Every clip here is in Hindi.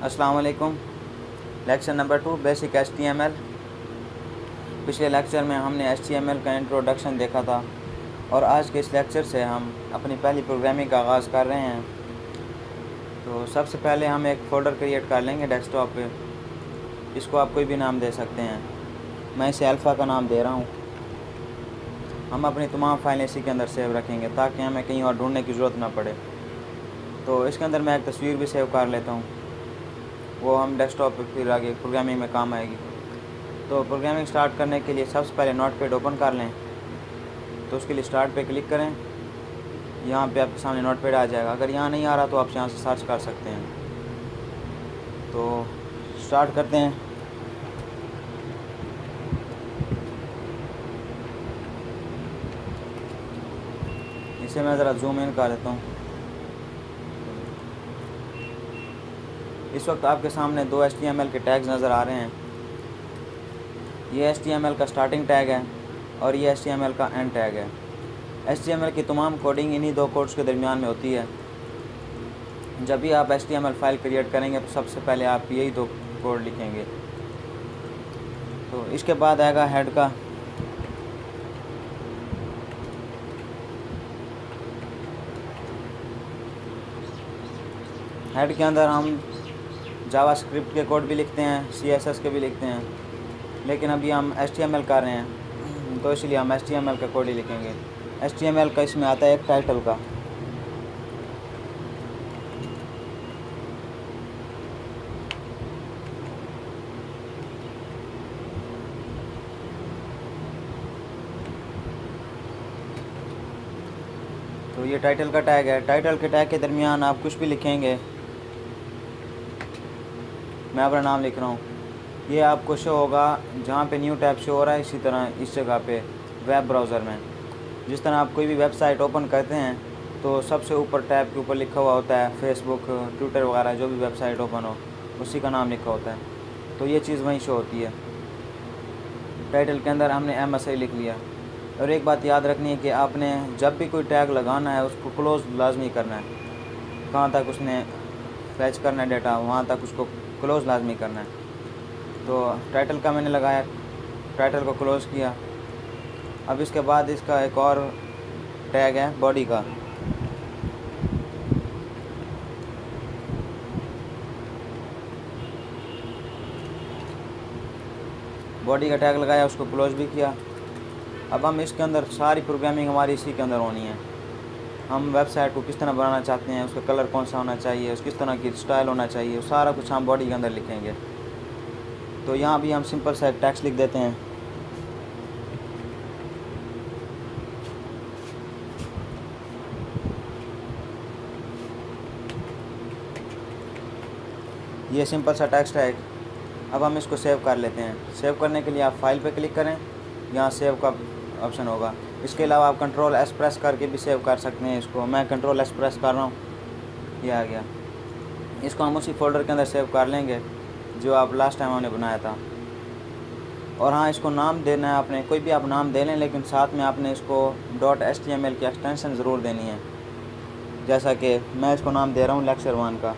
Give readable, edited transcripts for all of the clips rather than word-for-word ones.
अस्सलाम वालेकुम। Lecture number 2 basic HTML। पिछले लेक्चर में हमने HTML का इंट्रोडक्शन देखा था और आज के इस लेक्चर से हम अपनी पहली प्रोग्रामिंग का आगाज़ कर रहे हैं। तो सबसे पहले हम एक फ़ोल्डर क्रिएट कर लेंगे डेस्कटॉप पे। इसको आप कोई भी नाम दे सकते हैं, मैं इसे अल्फ़ा का नाम दे रहा हूँ। हम अपनी तमाम फाइलें इसी के अंदर सेव रखेंगे ताकि हमें कहीं और ढूंढने की ज़रूरत ना पड़े। तो इसके अंदर मैं एक तस्वीर भी सेव कर लेता हूँ, वो हम डेस्कटॉप पे फिर आगे प्रोग्रामिंग में काम आएगी। तो प्रोग्रामिंग स्टार्ट करने के लिए सबसे पहले नोटपैड ओपन कर लें। तो उसके लिए स्टार्ट पे क्लिक करें। यहाँ पे आपके सामने नोटपैड आ जाएगा। अगर यहाँ नहीं आ रहा तो आप यहाँ से सर्च कर सकते हैं। तो स्टार्ट करते हैं। इसे मैं ज़रा जूम इन कर लेता हूँ। इस वक्त आपके सामने दो HTML के टैग्स नज़र आ रहे हैं। ये HTML का स्टार्टिंग टैग है और ये HTML का एंड टैग है। HTML की तमाम कोडिंग इन्हीं दो कोड्स के दरमियान में होती है। जब भी आप HTML फाइल क्रिएट करेंगे तो सबसे पहले आप यही दो कोड लिखेंगे। तो इसके बाद आएगा हेड का। हेड के अंदर हम जावास्क्रिप्ट के कोड भी लिखते हैं, CSS के भी लिखते हैं, लेकिन अभी हम HTML कर रहे हैं तो इसलिए हम HTML का कोड ही लिखेंगे। HTML का इसमें आता है एक टाइटल का। तो ये टाइटल का टैग है। टाइटल के टैग के दरमियान आप कुछ भी लिखेंगे। मैं अपना नाम लिख रहा हूँ। ये आपको शो होगा जहाँ पे न्यू टैब शो हो रहा है, इसी तरह इस जगह पे वेब ब्राउज़र में जिस तरह आप कोई भी वेबसाइट ओपन करते हैं तो सबसे ऊपर टैब के ऊपर लिखा हुआ होता है फेसबुक, ट्विटर वगैरह जो भी वेबसाइट ओपन हो उसी का नाम लिखा होता है। तो ये चीज़ वहीं शो होती है। टाइटल के अंदर हमने MSI लिख लिया। और एक बात याद रखनी है कि आपने जब भी कोई टैग लगाना है उसको क्लोज़ लाजमी करना है। कहाँ तक उसने फैच करना है डेटा वहाँ तक उसको क्लोज़ लाजमी करना है। तो टाइटल का मैंने लगाया, टाइटल को क्लोज़ किया। अब इसके बाद इसका एक और टैग है बॉडी का। बॉडी का टैग लगाया, उसको क्लोज़ भी किया। अब हम इसके अंदर सारी प्रोग्रामिंग हमारी इसी के अंदर होनी है। हम वेबसाइट को किस तरह बनाना चाहते हैं, उसका कलर कौन सा होना चाहिए, उस किस तरह की स्टाइल होना चाहिए, सारा कुछ हम बॉडी के अंदर लिखेंगे। तो यहाँ भी हम सिंपल सा एक टेक्स्ट लिख देते हैं। ये सिंपल सा टेक्स्ट है। अब हम इसको सेव कर लेते हैं। सेव करने के लिए आप फाइल पे क्लिक करें, यहाँ सेव का ऑप्शन होगा। इसके अलावा आप Ctrl+S प्रेस करके भी सेव कर सकते हैं इसको। मैं Ctrl+S प्रेस कर रहा हूँ, ये आ गया। इसको हम उसी फोल्डर के अंदर सेव कर लेंगे जो आप लास्ट टाइम हमने बनाया था। और हाँ, इसको नाम देना है आपने, कोई भी आप नाम दे लें, लेकिन साथ में आपने इसको .html की एक्सटेंशन ज़रूर देनी है। जैसा कि मैं इसको नाम दे रहा हूँ लेक्चर 1 का,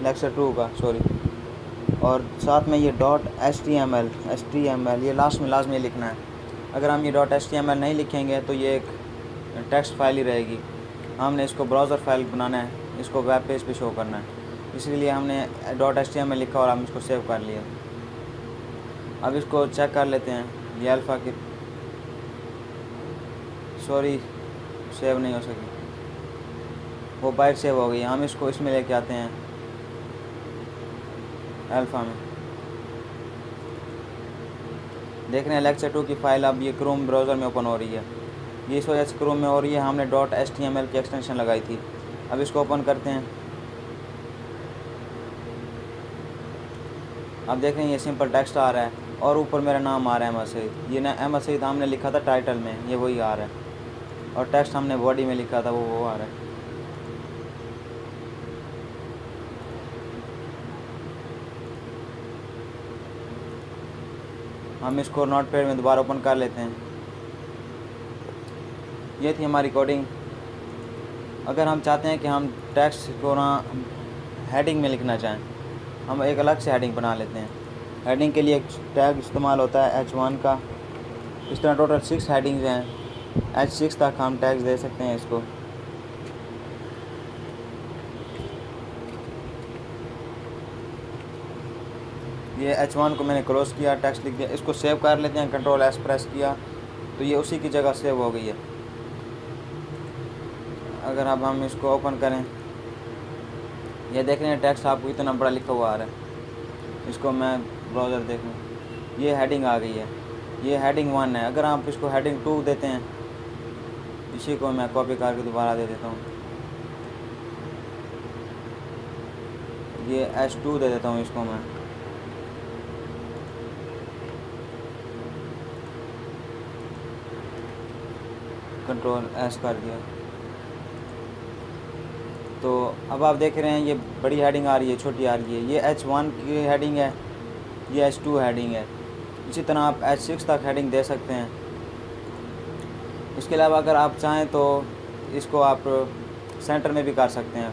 लेक्चर 2 का सॉरी। और साथ में ये .html ये लास्ट में लाजमी लिखना है। अगर हम ये .html नहीं लिखेंगे तो ये एक टेक्स्ट फाइल ही रहेगी। हमने इसको ब्राउज़र फाइल बनाना है, इसको वेब पेज पे शो करना है, इसलिए हमने .html लिखा और हम इसको सेव कर लिया। अब इसको चेक कर लेते हैं। ये अल्फ़ा की सॉरी सेव नहीं हो सकी, वो बाइट सेव हो गई। हम इसको इसमें लेके आते हैं अल्फ़ा में। देख रहे हैं लेक्चर 2 की फ़ाइल अब ये क्रोम ब्राउज़र में ओपन हो रही है। ये इस वजह से क्रोम में हो रही है, हमने .html की एक्सटेंशन लगाई थी। अब इसको ओपन करते हैं। अब देख रहे हैं ये सिंपल टेक्स्ट आ रहा है और ऊपर मेरा नाम आ रहा है मसीद। ये ना मसीद हमने लिखा था टाइटल में, ये वही आ रहा है। और टेक्स्ट हमने बॉडी में लिखा था, वो आ रहा है। हम इसको नोटपैड में दोबारा ओपन कर लेते हैं। ये थी हमारी कोडिंग। अगर हम चाहते हैं कि हम टेक्स्ट को ना हेडिंग में लिखना चाहें हम एक अलग से हेडिंग बना लेते हैं। हेडिंग के लिए एक टैग इस्तेमाल होता है H1 का। इस तरह टोटल 6 हेडिंग्स हैं। H6 तक हम टैग्स दे सकते हैं इसको। ये H1 को मैंने क्रॉस किया, टेक्स्ट लिख दिया। इसको सेव कर लेते हैं, Ctrl+S प्रेस किया तो ये उसी की जगह सेव हो गई है। अगर अब हम इसको ओपन करें, ये देख रहे हैं टेक्स्ट आपको इतना बड़ा लिखा हुआ आ रहा है। इसको मैं ब्राउज़र देख लूँ, ये हेडिंग आ गई है। ये हेडिंग 1 है। अगर आप इसको हेडिंग 2 देते हैं, इसी को मैं कॉपी करके दोबारा दे देता हूँ, ये H2 दे देता हूँ इसको मैं। Ctrl+S कर दिया तो अब आप देख रहे हैं ये बड़ी हेडिंग आ रही है, छोटी आ रही है। ये H1 की हेडिंग है, ये H2 हेडिंग है। इसी तरह आप H6 तक हेडिंग दे सकते हैं। इसके अलावा अगर आप चाहें तो इसको आप सेंटर में भी कर सकते हैं।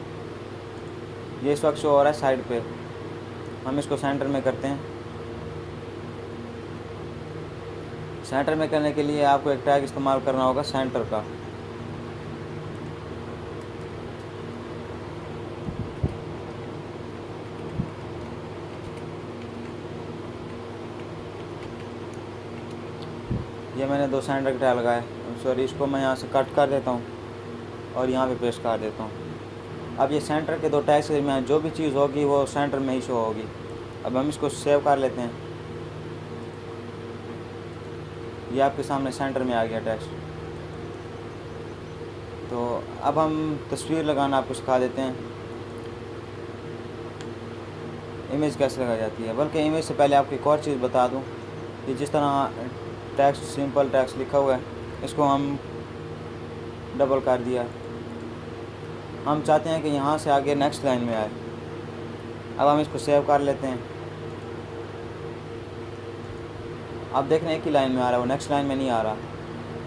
ये इस वक्त शो हो रहा है साइड पे, हम इसको सेंटर में करते हैं। सेंटर में करने के लिए आपको एक टैग इस्तेमाल करना होगा सेंटर का। ये मैंने 2 सेंटर के टैग लगाए। सॉरी, इसको मैं यहाँ से कट कर देता हूँ और यहाँ पे पेस्ट कर देता हूँ। अब ये सेंटर के 2 टैग्स के दरमियान जो भी चीज़ होगी वो सेंटर में ही शो होगी। अब हम इसको सेव कर लेते हैं। ये आपके सामने सेंटर में आ गया टेक्स्ट। तो अब हम तस्वीर लगाना आपको सिखा देते हैं, इमेज कैसे लगाई जाती है। बल्कि इमेज से पहले आपको एक और चीज़ बता दूं कि जिस तरह टेक्स्ट, सिंपल टेक्स्ट लिखा हुआ है, इसको हम डबल कर दिया। हम चाहते हैं कि यहाँ से आगे नेक्स्ट लाइन में आए। अब हम इसको सेव कर लेते हैं। आप देख रहे हैं एक ही लाइन में आ रहा है, वो नेक्स्ट लाइन में नहीं आ रहा।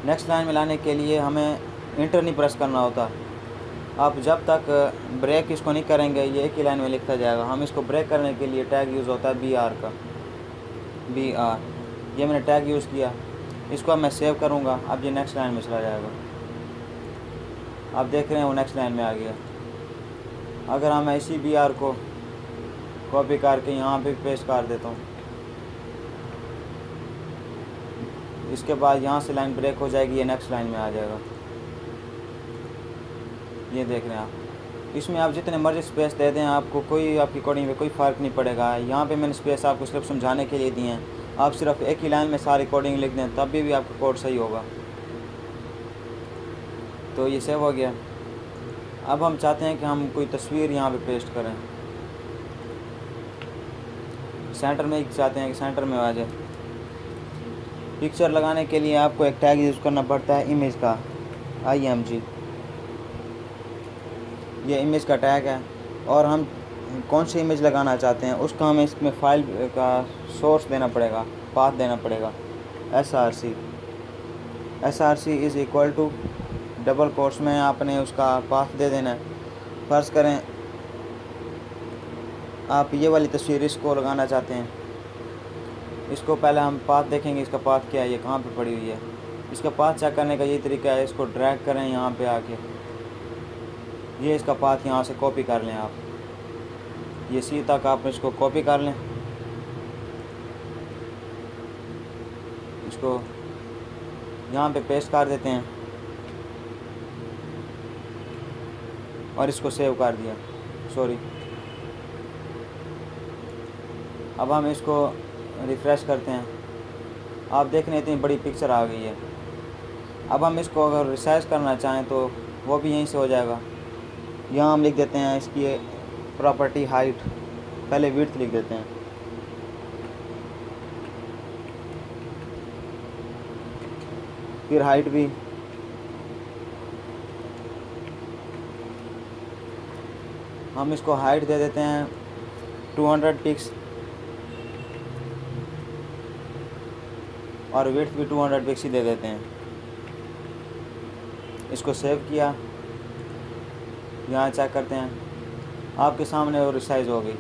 नेक्स्ट लाइन में लाने के लिए हमें इंटर नहीं प्रेस करना होता। आप जब तक ब्रेक इसको नहीं करेंगे ये एक ही लाइन में लिखता जाएगा। हम इसको ब्रेक करने के लिए टैग यूज़ होता है BR का, BR। ये मैंने टैग यूज़ किया, इसको अब मैं सेव करूँगा। अब ये नेक्स्ट लाइन में चला जाएगा। आप देख रहे हैं वो नेक्स्ट लाइन में आ गया। अगर हम इसी BR को कॉपी करके यहाँ पे पेस्ट कर देता हूँ, इसके बाद यहाँ से लाइन ब्रेक हो जाएगी, ये नेक्स्ट लाइन में आ जाएगा। ये देख रहे हैं आप। इसमें आप जितने मर्जी स्पेस दे दें, आपको कोई, आपकी कोडिंग में कोई फ़र्क नहीं पड़ेगा। यहाँ पे मैंने स्पेस आपको सिर्फ समझाने के लिए दिए हैं। आप सिर्फ एक ही लाइन में सारी कोडिंग लिख दें तब भी आपका कोड सही होगा। तो ये सेव हो गया। अब हम चाहते हैं कि हम कोई तस्वीर यहाँ पे पेस्ट करें। सेंटर में ही चाहते हैं कि सेंटर में आ जाए। पिक्चर लगाने के लिए आपको एक टैग यूज़ करना पड़ता है इमेज का, IMG। ये इमेज का टैग है और हम कौन सी इमेज लगाना चाहते हैं उसका हमें इसमें फ़ाइल का सोर्स देना पड़ेगा, पाथ देना पड़ेगा। SRC is equal to double quotes में आपने उसका पाथ दे देना है। फ़र्ज़ करें आप ये वाली तस्वीर इसको लगाना चाहते हैं। इसको पहले हम पाथ देखेंगे, इसका पाथ क्या है, ये कहाँ पे पड़ी हुई है। इसका पाथ चेक करने का यही तरीका है, इसको ड्रैग करें यहाँ पे आके, ये इसका पाथ यहाँ से कॉपी कर लें आप। ये C तक आप इसको कॉपी कर लें, इसको यहाँ पे पेस्ट कर देते हैं और इसको सेव कर दिया। सॉरी, अब हम इसको रिफ़्रेश करते हैं। आप देख रहे हैं इतनी बड़ी पिक्चर आ गई है। अब हम इसको अगर रिसाइज करना चाहें तो वो भी यहीं से हो जाएगा। यहाँ हम लिख देते हैं इसकी प्रॉपर्टी हाइट, पहले विड्थ लिख देते हैं, फिर हाइट भी। हम इसको हाइट दे देते हैं 200 पिक्स और विड्थ भी 200 पिक्स ही दे देते हैं। इसको सेव किया, यहाँ चेक करते हैं, आपके सामने वो रिसाइज हो गई।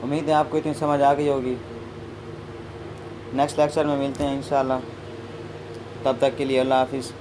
उम्मीद है आपको इतनी समझ आ गई होगी। नेक्स्ट लेक्चर में मिलते हैं इंशाल्लाह। तब तक के लिए अल्लाह हाफिज़।